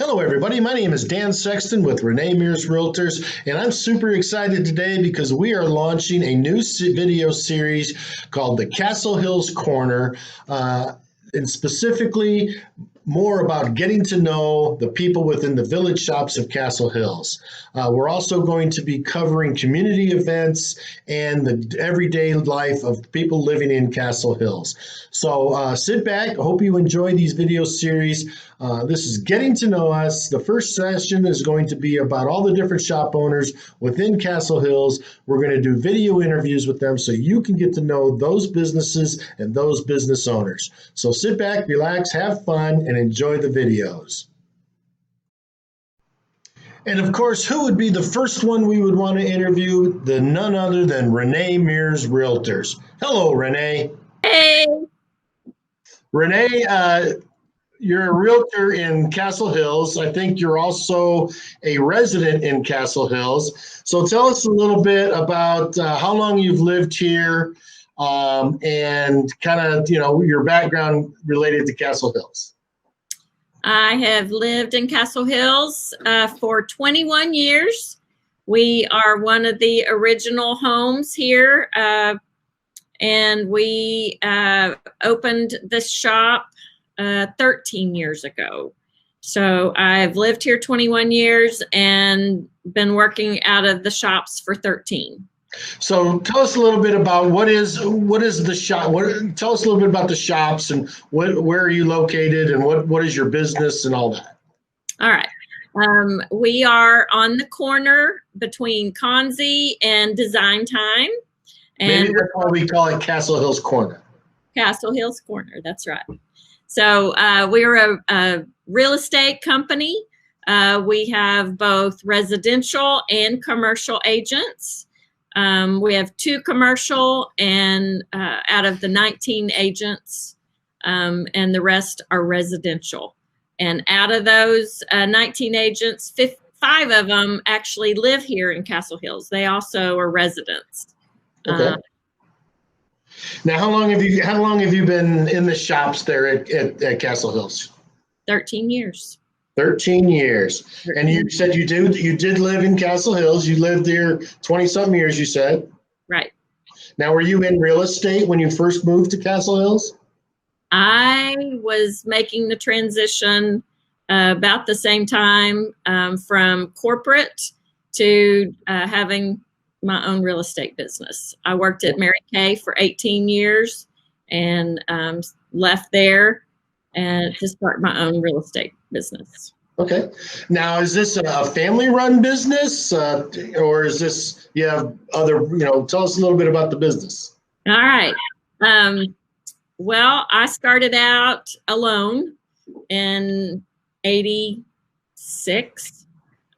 Hello, everybody. My name is Dan Sexton with Renee Mears Realtors, and I'm super excited today because we are launching a new video series called the Castle Hills Corner, and specifically more about getting to know the people within the village shops of Castle Hills. We're also going to be covering community events and the everyday life of people living in Castle Hills. So sit back. I hope you enjoy these video series. This is Getting to Know Us. The first session is going to be about all the different shop owners within Castle Hills. We're going to do video interviews with them so you can get to know those businesses and those business owners. So sit back, relax, have fun, and enjoy the videos. And of course, who would be the first one we would want to interview? None other than Renee Mears Realtors. Hello, Renee. Hey. Renee, you're a realtor in Castle Hills. I think you're also a resident in Castle Hills. So tell us a little bit about how long you've lived here and kind of, your background related to Castle Hills. I have lived in Castle Hills for 21 years. We are one of the original homes here, and we opened this shop 13 years ago. So I've lived here 21 years and been working out of the shops for 13. So tell us a little bit about what is the shop. Tell us a little bit about the shops and where are you located and what is your business and all that. All right. We are on the corner between Konzi and Design Time. And maybe that's why we call it Castle Hills Corner. Castle Hills Corner, that's right. So we're a real estate company. We have both residential and commercial agents. We have 2 commercial and out of the 19 agents, and the rest are residential. And out of those 19 agents, 5 of them actually live here in Castle Hills. They also are residents. Okay. Now, how long have you been in the shops there at Castle Hills? 13 years. 13 years. And you said you did live in Castle Hills. You lived there 20-something years, you said. Right. Now, were you in real estate when you first moved to Castle Hills? I was making the transition about the same time from corporate to having my own real estate business. I worked at Mary Kay for 18 years and left there and to start my own real estate business. Okay. Now, is this a family-run business or is this, you have other, tell us a little bit about the business. All right. Well, I started out alone in 86.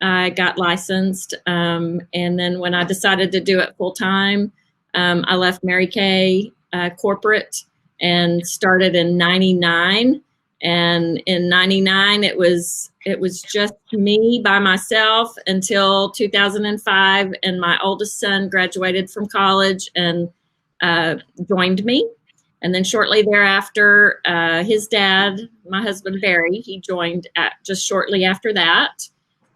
I got licensed. And then when I decided to do it full time, I left Mary Kay corporate and started in 99. And in 99, it was just me by myself until 2005. And my oldest son graduated from college and joined me. And then shortly thereafter, his dad, my husband, Barry, he joined just shortly after that.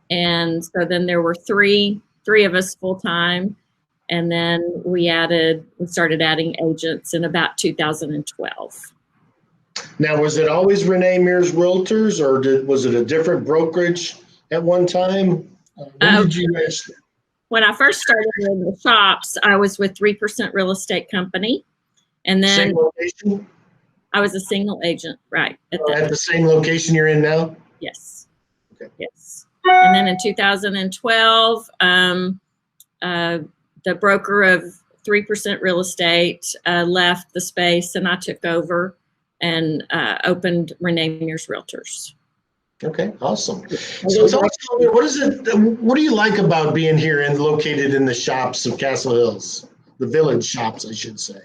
And so then there were three of us full time. And then we started adding agents in about 2012. Now, was it always Renee Mears Realtors or was it a different brokerage at one time? When did you register? When I first started in the shops, I was with 3% Real Estate Company. And then same location? I was a single agent, right. At the same location you're in now? Yes. Okay. Yes. And then in 2012, the broker of 3% Real Estate left the space and I took over and opened Renee Mears Realtors. Okay, awesome. So tell us, what do you like about being here and located in the shops of Castle Hills, the village shops, I should say?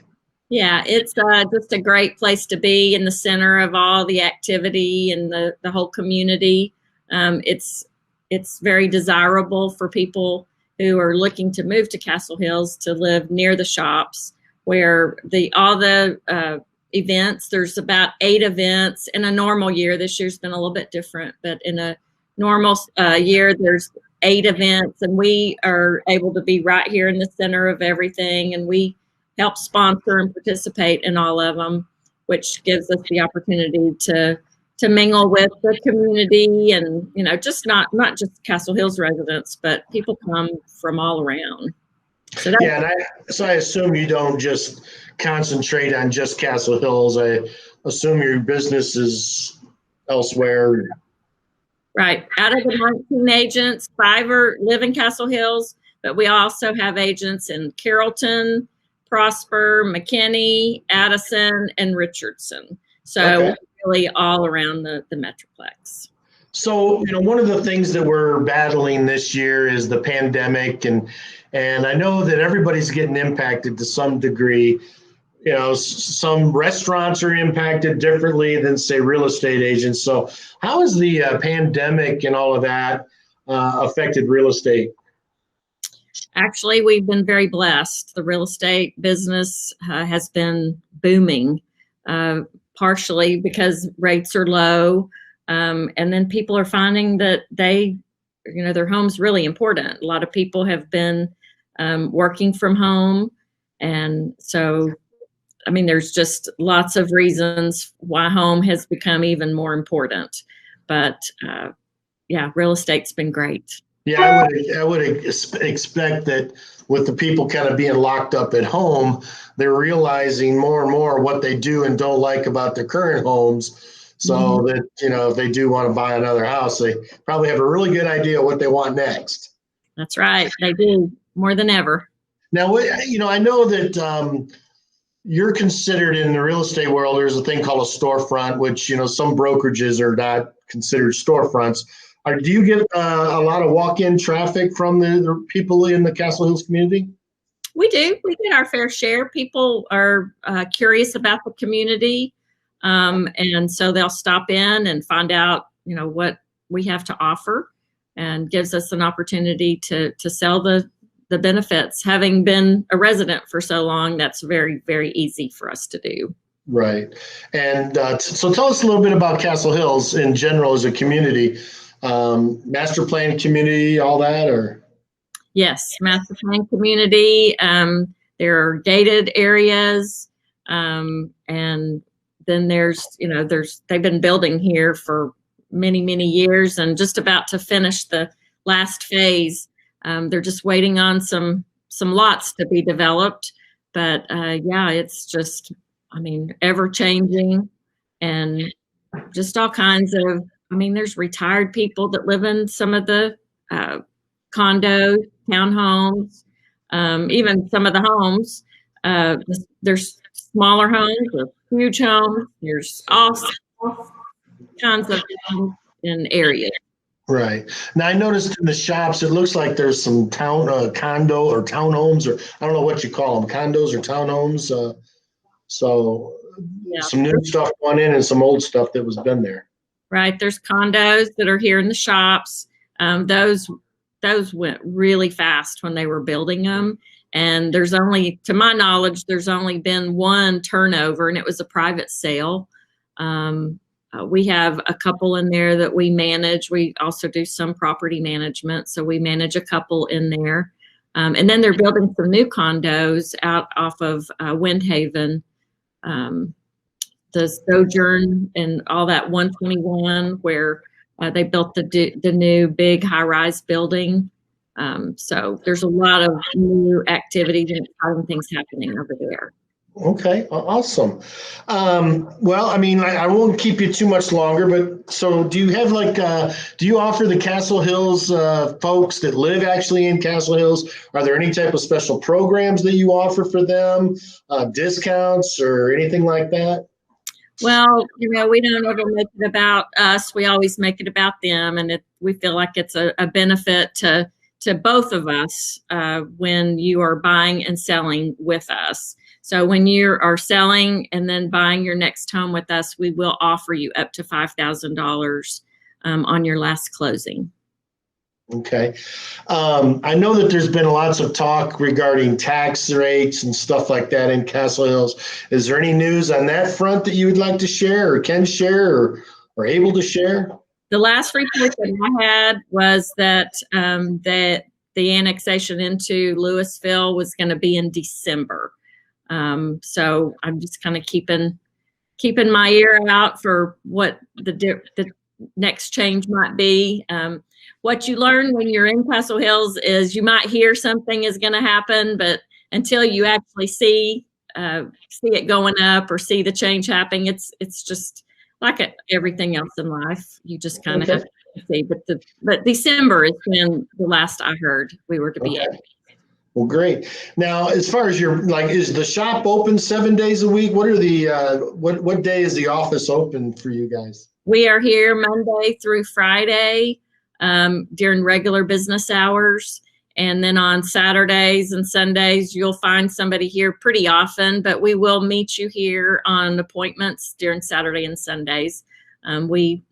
Yeah, it's just a great place to be in the center of all the activity and the whole community. It's very desirable for people who are looking to move to Castle Hills to live near the shops where all the events, there's about 8 events in a normal year. This year's been a little bit different, but in a normal year, there's 8 events, and we are able to be right here in the center of everything, and we help sponsor and participate in all of them, which gives us the opportunity to mingle with the community, and just not just Castle Hills residents, but people come from all around. So yeah, and I assume you don't just concentrate on just Castle Hills. I assume your business is elsewhere. Right. Out of the 19 agents, 5 live in Castle Hills, but we also have agents in Carrollton, Prosper, McKinney, Addison, and Richardson. So Okay. really all around the Metroplex. So, one of the things that we're battling this year is the pandemic, and I know that everybody's getting impacted to some degree. Some restaurants are impacted differently than, say, real estate agents. So how has the pandemic and all of that affected real estate? Actually, we've been very blessed. The real estate business has been booming, partially because rates are low. And then people are finding that their home's really important. A lot of people have been working from home. And so, there's just lots of reasons why home has become even more important. But real estate's been great. Yeah, I would expect that with the people kind of being locked up at home, they're realizing more and more what they do and don't like about their current homes. So that, if they do want to buy another house, they probably have a really good idea what they want next. That's right. They do, more than ever. Now, I know that you're considered in the real estate world, there's a thing called a storefront, which, some brokerages are not considered storefronts. Do you get a lot of walk-in traffic from the people in the Castle Hills community? We do. We get our fair share. People are curious about the community. And so they'll stop in and find out, what we have to offer, and gives us an opportunity to sell the benefits. Having been a resident for so long, that's very, very easy for us to do. Right. And so tell us a little bit about Castle Hills in general as a community. Master plan community, all that, or? Yes, master plan community. There are gated areas. And then they've been building here for many, many years and just about to finish the last phase. They're just waiting on some lots to be developed. But it's just, ever changing, and just all kinds of, there's retired people that live in some of the condos, townhomes, even some of the homes. There's smaller homes, or huge homes. There's all kinds of homes in areas. Right. Now, I noticed in the shops, it looks like there's some condo or townhomes, or I don't know what you call them, condos or townhomes. Some new stuff going in and some old stuff that was been there. Right. There's condos that are here in the shops. Those went really fast when they were building them. And to my knowledge, there's only been one turnover, and it was a private sale. We have a couple in there that we manage. We also do some property management, so we manage a couple in there. And then they're building some new condos out off of Windhaven, the Sojourn and all that 121, where they built the new big high-rise building. So there's a lot of new activities and exciting things happening over there. Okay, awesome. Well, I won't keep you too much longer, but so do you have do you offer the Castle Hills folks that live actually in Castle Hills? Are there any type of special programs that you offer for them, discounts or anything like that? Well, we don't ever make it about us. We always make it about them, and we feel like it's a benefit to both of us when you are buying and selling with us. So when you are selling and then buying your next home with us, we will offer you up to $5,000 on your last closing. Okay. I know that there's been lots of talk regarding tax rates and stuff like that in Castle Hills. Is there any news on that front that you would like to share or can share or able to share? The last report that I had was that that the annexation into Louisville was going to be in December. So I'm just kind of keeping my ear out for what the next change might be. What you learn when you're in Castle Hills is you might hear something is going to happen, but until you actually see it going up or see the change happening, it's just like everything else in life. You just kind of have to see. But December is when the last I heard we were to be in. Well, great. Now, as far as is the shop open 7 days a week? What are the what day is the office open for you guys? We are here Monday through Friday during regular business hours. And then on Saturdays and Sundays, you'll find somebody here pretty often, but we will meet you here on appointments during Saturday and Sundays. We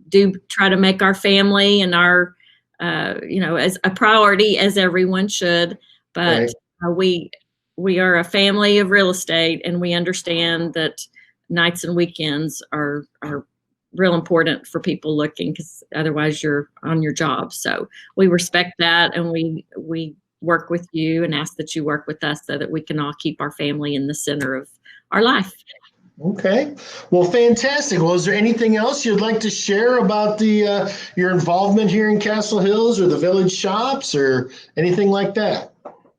do try to make our family and our, as a priority, as everyone should, but we are a family of real estate, and we understand that nights and weekends are real important for people looking, because otherwise you're on your job. So we respect that, and we work with you and ask that you work with us so that we can all keep our family in the center of our life. Okay. Well, fantastic. Well, is there anything else you'd like to share about your involvement here in Castle Hills or the Village Shops or anything like that?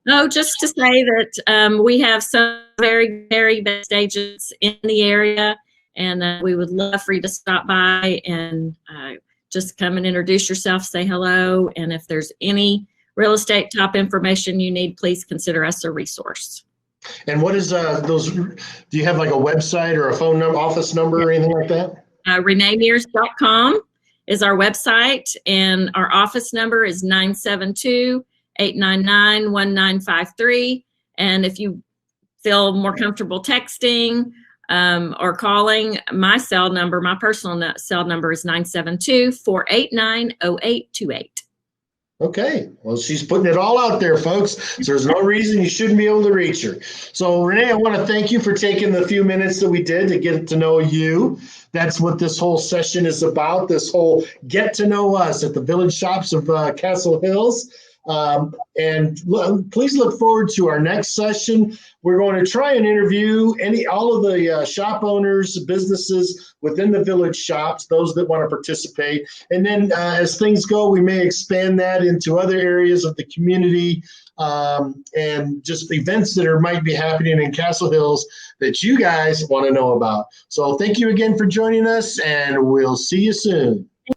No, just to say that we have some very, very best agents in the area, and we would love for you to stop by and just come and introduce yourself, say hello. And if there's any real estate top information you need, please consider us a resource. And what is those? Do you have like a website or a phone number, office number, or anything like that? ReneeMears.com is our website, and our office number is 972-899-1953. And if you feel more comfortable texting or calling, my personal cell number is 972-489-0828. Okay, well, she's putting it all out there, folks. So there's no reason you shouldn't be able to reach her. So Renee, I want to thank you for taking the few minutes that we did to get to know you. That's what this whole session is about, this whole get to know us at the Village Shops of Castle Hills. And please look forward to our next session. We're going to try and interview all of the shop owners, businesses within the Village Shops, those that want to participate. And then as things go, we may expand that into other areas of the community and just events that might be happening in Castle Hills that you guys want to know about. So thank you again for joining us, and we'll see you soon.